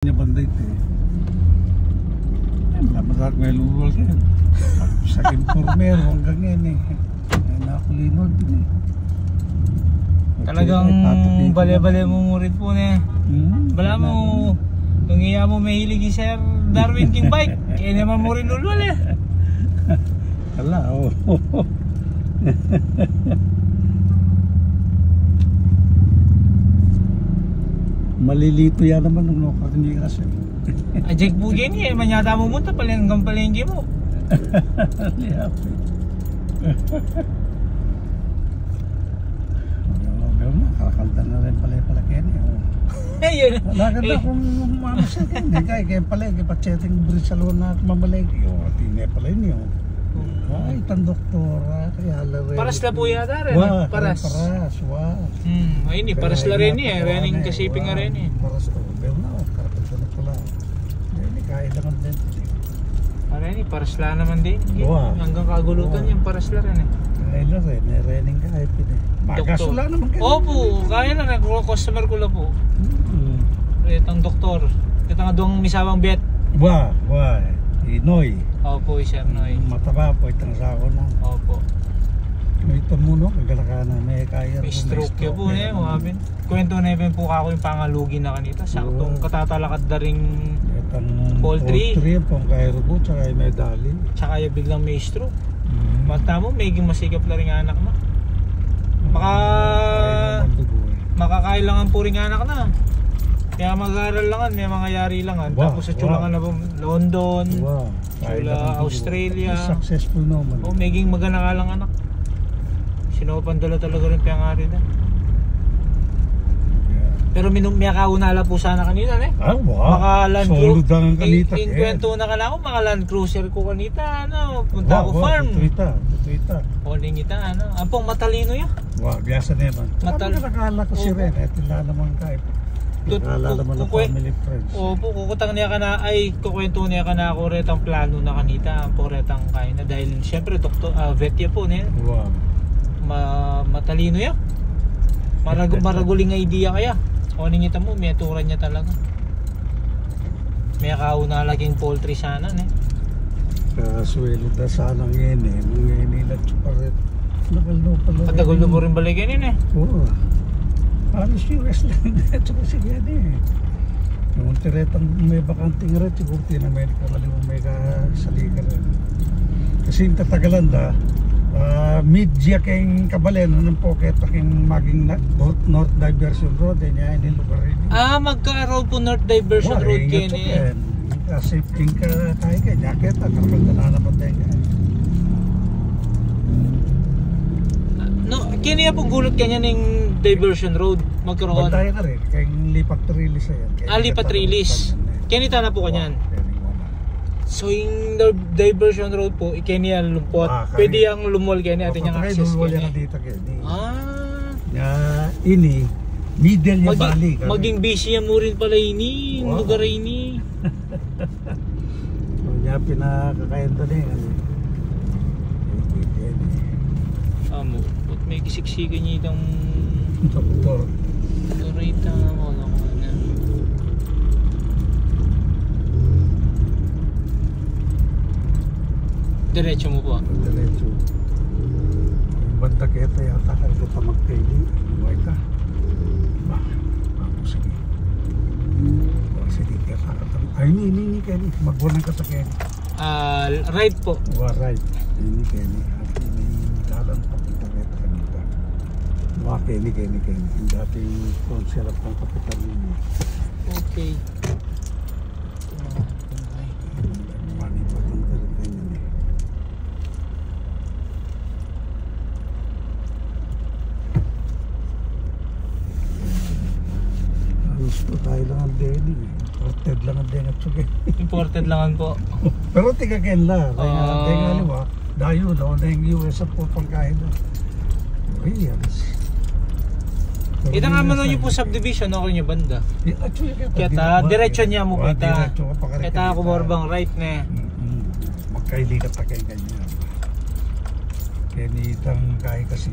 Niya banda ito eh. Madak may lulol ka yan. Sa informer hanggang yan eh. Nakulinod din eh. Talagang bale-bale mo rin po na eh. Bala mo, kung iya mo mahilig si Sir Darwin King Bike, kaya naman mo rin lulol eh. Hala, oo. Malilito yan naman nung nakarinig kasi. Ajek po gini eh, manyata mo munta hanggang palengke mo. Lihapi. Kakakaldan na rin pala kaya niya. Ayun. Lagad na kung mamasya ka. Hindi kaya pala, ipatsetting bridge sa loob na mamalay. Hindi pala yun yun. Ay, itang doktora. Kaya rin. Paras la po yata rin. Paras. Ayun eh, paras la rin eh. Rening kasiping nga rin eh. Paras to. Bel na, karakaldan na pala. Hindi kaya lang ang dente. Paras eh, paras la naman din. Hanggang kagulutan yung paras la rin eh. Kaya lang rin, rening kaya pin eh. Magasula naman kayo. Opo, kaya na customer ko lang po. Itang doktor. Itang adong misawang bet. Inoy. Opo, Sir Noy. Mataba po itang sako na. Opo. Ito muna, kagala na may kaya. May stroke yun po na yun. Kwento na yun po ako yung pangalugi na kanita. Saktong katatalakad na ring poultry. Poultry po, kaya rubo, tsaka yung medali. Tsaka yung biglang may stroke. Basta mo, may masikap na rin anak na. Makakailangan po rin anak na. Kaya mag-aaral langan, may mga yari langan. Tapos sa Chulangan na London, Chula, Australia. Successful naman. O, maging magana ka lang anak. Sinopandala talaga rin piyangari na. Pero may kaunala po sana kanina eh. Maka Land Cruiser. Inkwento na ka lang ako, maka Land Cruiser ko kanita. Punta ako farm. Tutuita. Holding kita, Ampong matalino yun. Biyasa na naman. Nakakala ko si Ren. Tila naman kayo. Nakakala naman ng family friends. Opo, kukutang niya ka na, kukwento niya ka na ako retang plano na kanita. Ampong retang kain na. Dahil siyempre, vet niya po niya. Matalino yun. Maraguling idea kaya. O ningita mo, may aturan niya talaga. May kauna laging poultry sana Kaswelo da sana ngayon eh. Ngayon nila chuparet. Nakalno pala. Patagulo mo rin balik yan Oo. Alos US lang dito kasi yan eh. Yung tiretang may bakanting rin, siguro tinamedica malimang may kasalika rin. Kasi yung tatagalan da, mid-dia kayong kabalen ng pocket aking maging North Diversion Road niya yung lugar rin. Magka-road po North Diversion Road kayo niya. Kasi king ka tayo kaya jacket at karapagdana naman tayo kaya. Kaya po gulot kanya ng Diversion Road magkaroon. Bantayan ka rin, kayong lipat release yan. Lipat release. Kaya na po kanyan. So yung Diversion Road po, ikanya lumpot. Pwede yung lumol kanya atin yung access kanya. Ini, middle niya balik. Maging busy mo rin pala ini, yung lugar ini. Kanya pinakakayan to na yun. May kisiksikan niya itong doktor. Dorita mo na. Diretso mo po. Diretso. Banda kaya yata ka ito magpili. Buhay ka. Sige. Sige kaya kakatang. Ay, ini Kenny. Magbunan ka sa Kenny. Right po. Right. Ini Kenny. At ini dalan pa kita kaya kanita. Kenny. Yung dating konserap ng kapitan ninyo. Okay. Gusto tayo lang ang deni. Imported lang ang deni at sugi. Imported lang po. Pero tigakin lang. Kaya nga dayo daw na yung US at po pagkain na. Yes. Ito nga man yung po subdivision ako nyo banda. Kaya diretso niya mo kita. Kaya ako morbang right na. Magkailikat na kayo ganyan. Kaya nitang kaya kasi.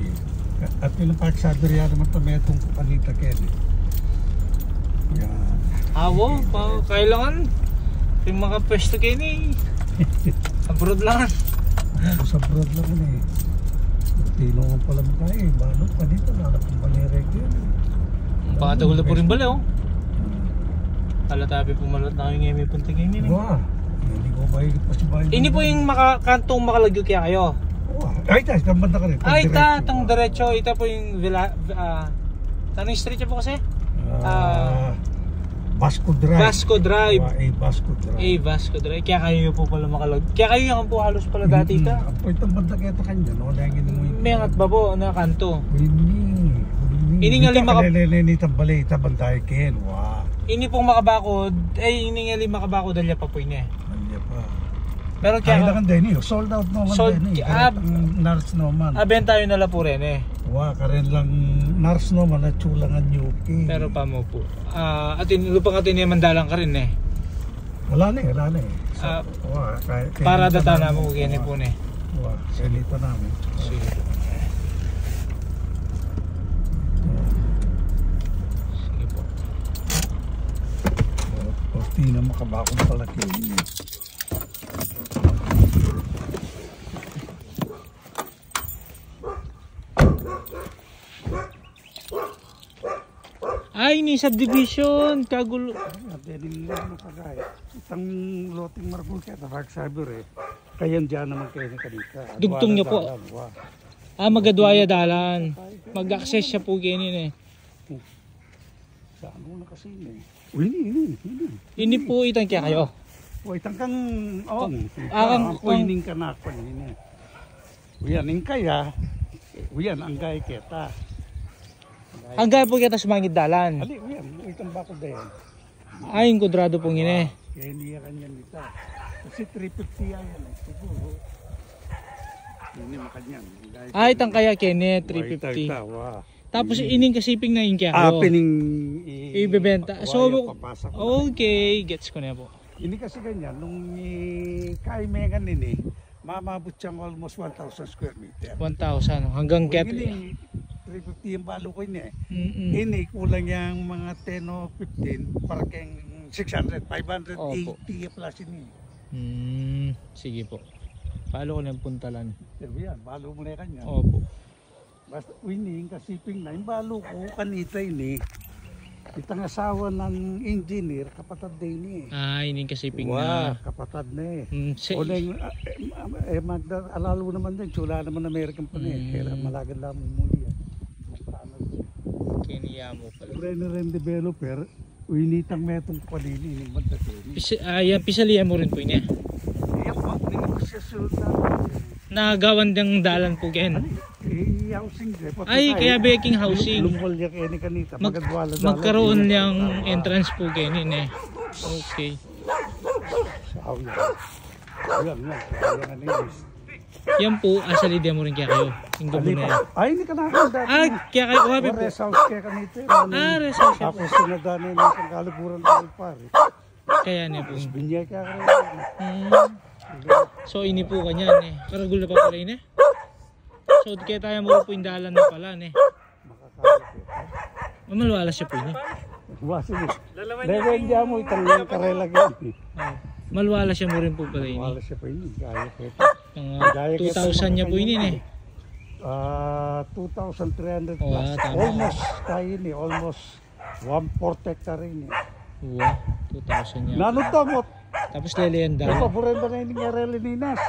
At pinapaksabi rin naman ito may itong kupanita kaya. Yan. Hawo, kailangan yung mga pwesto kayo ni abroad lang. Sa abroad lang eh. Tino nga pala mo kaya eh. Balot pa dito, lalap ng panirek yun. Pakatagol na po rin bala oh. Alatabi pumalot na kayo ngayon may punting ngayon eh. Wah, hindi ko mahigit pa si Bayan. Ini po yung kantong makalagyo kaya kayo. Ay, tayo, tambanda ka rin. Ay, tang diretso. Ito po yung tanong street po kasi? Vasco Drive. Vasco Drive. Vasco Drive. Vasco Drive. Kaya kayo po pala makalagyo. Kaya kayo yung po halos pala dati ka. Apo, itong banda kaya ito kanya. May angat ba po na kanto? Ini nga lima ka... Nitang balay, itabang tayo ken. Wow. Ini pong makabakod. Ini nga lima kabakod. Dalya pa po ini. Dalya pa. Pero kaya kailangan din eh. Sold out naman din eh. Nars naman. Benta yun nala po rin eh. Wow, karen lang Nars naman at chulangan yuki. Pero pa mo po. At lupang atin yung mandalang ka rin eh. Wala na eh. Para data na mo kaya po eh. Wow, selita namin. Sige. Sige po. Di na makabakong palaki yun. Ay, ni subdivision. Kagulo. Dahil lang nakagaya. Itang loting marble kaya nakagsabi eh. Kaya dyan naman kayo na kanika. Dugtong niyo po. Magadwaya dalan. Mag-access siya po ganyan eh. Saan mo na kasi ini? Ini. Ini po itang kaya kayo. Itang kang on. Ining ka na ako ini. Uyan, yung kaya. Uyan, ang gaya kita. Ang gaya po kita sumangit dalan. Ali, uyan. Itang bakod na yan. Ay, yung kudrado pong ini. Kaya hindi yan kanyan nita. Kasi 350 yan. Siguro. Hindi makanyan. Ay, itang kaya kene 350. Tapos ining kasiping na yung kaya kayo. Pining ibebenta. So, okay. Gets ko na po. Hindi kasi ganyan. Nung kaimengan nini, mamabot siyang almost 1,000 square meter. 1,000. Hanggang ket. 350 yung balo ko ini. Ini kulang yung mga 10 o 15 para keng 600, 580 plus ini. Sige po. Palo ko na yung puntalan. Pero yan, balo mo na yan kanya. Opo. Basta winning kasiping na. Yung balo ko kanita ini. Itang asawa ng engineer, kapatad din eh. Ining kasiping na. Kapatad na eh. Alalo naman din, tsula naman American pa na eh. Kaya malagad lang muli yan. Kiniya mo pala. Ren developer, winitang metong panini ng banda yan, pisalihan mo rin po niya. Yan po, ninegosasyon na gawan ng dalan po gen. Housing. Ay, kaya baking housing. Lumukol niya kaya ni kanita. Magkaroon niyang entrance po genin eh. Okay. Yan po, asali din mo rin kaya kayo. Yung gabo na yan. Ay, hindi ka nakakanda. Kaya kayo kuhabi po. Rest house kaya kanita. Rest house po. Tapos sinadaan na yung kaliburan ng alpar. Kaya niya po. Binyay kaya kanita. So, ini po kanyan eh. Karagul na pa pala yun eh. So, kaya tayo mo po yung dalan na pala eh. Mamalwala siya po yun eh. Sige. Lewen dyan mo itang karelagan. Malwala siya mo rin po pala yun eh. Malwala siya po yun. Mga 2,000 niya po yun eh. 2,300 plus. Tama. Almost tayo ni. Almost 1/4 hectare ni. 2,000 niya. Nanutamot. Tapos leleyan daw. Ito, purenda na yung nangyari Ninas.